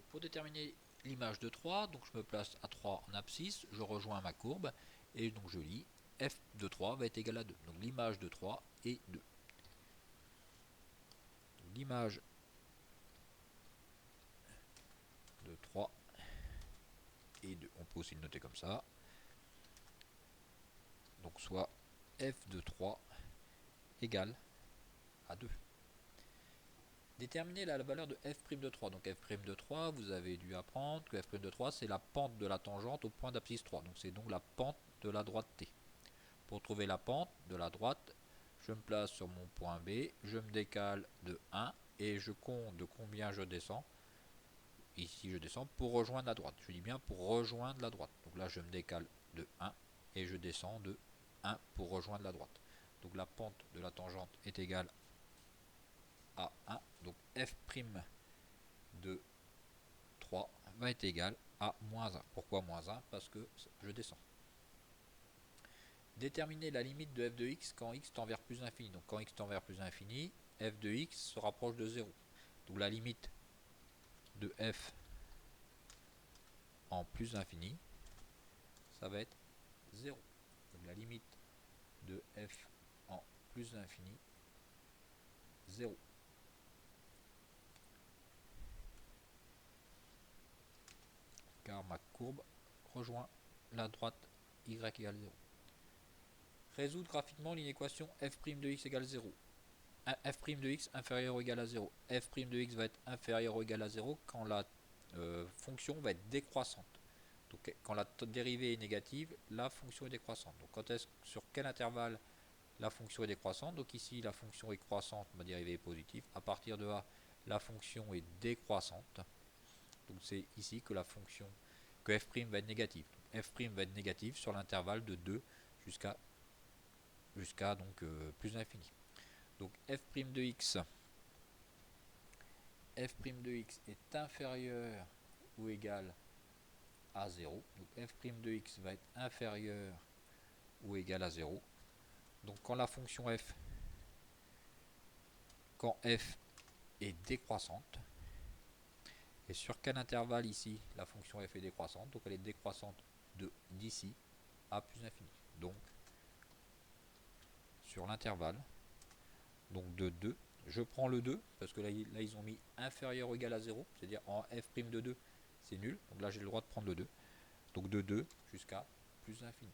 pour déterminer l'image de 3, donc je me place à 3 en abscisse, je rejoins ma courbe, et donc je lis f de 3 va être égal à 2. Donc l'image de 3 est 2. L'image de 3 et 2. On peut aussi le noter comme ça. Donc soit f de 3 égale à 2. Déterminer la valeur de f' de 3. Donc f' de 3, vous avez dû apprendre que f' de 3, c'est la pente de la tangente au point d'abscisse 3. Donc c'est donc la pente de la droite t. Pour trouver la pente de la droite, je me place sur mon point B, je me décale de 1 et je compte de combien je descends. Ici je descends pour rejoindre la droite. Je dis bien pour rejoindre la droite. Donc là je me décale de 1 et je descends de 1 pour rejoindre la droite. Donc la pente de la tangente est égale à 1. Donc f' de 3 va être égal à moins 1. Pourquoi moins 1? Parce que je descends. Déterminer la limite de f de x quand x tend vers plus infini. Donc quand x tend vers plus infini, f de x se rapproche de 0. Donc la limite de f en plus infini, ça va être 0. Donc la limite de f en plus infini, 0. Car ma courbe rejoint la droite y égale 0. Résoudre graphiquement l'inéquation f' de x égale 0. F' de x inférieur ou égal à 0. F' de x va être inférieur ou égal à 0 quand la fonction va être décroissante. Donc quand la dérivée est négative, la fonction est décroissante. Donc sur quel intervalle la fonction est décroissante? Donc ici la fonction est croissante, ma dérivée est positive. À partir de A, la fonction est décroissante. Donc c'est ici que la fonction, que f' va être négative. Donc f' va être négative sur l'intervalle de 2 jusqu'à donc plus l'infini. Donc f' de x est inférieur ou égal à 0. Donc f' de x va être inférieur ou égal à 0. Donc quand la fonction f, est décroissante, et sur quel intervalle ici la fonction f est décroissante? Donc elle est décroissante d'ici à plus infini. Donc sur l'intervalle donc de 2, je prends le 2, parce que là ils ont mis inférieur ou égal à 0, c'est-à-dire en f' de 2, c'est nul. Donc là j'ai le droit de prendre le 2. Donc de 2 jusqu'à plus infini.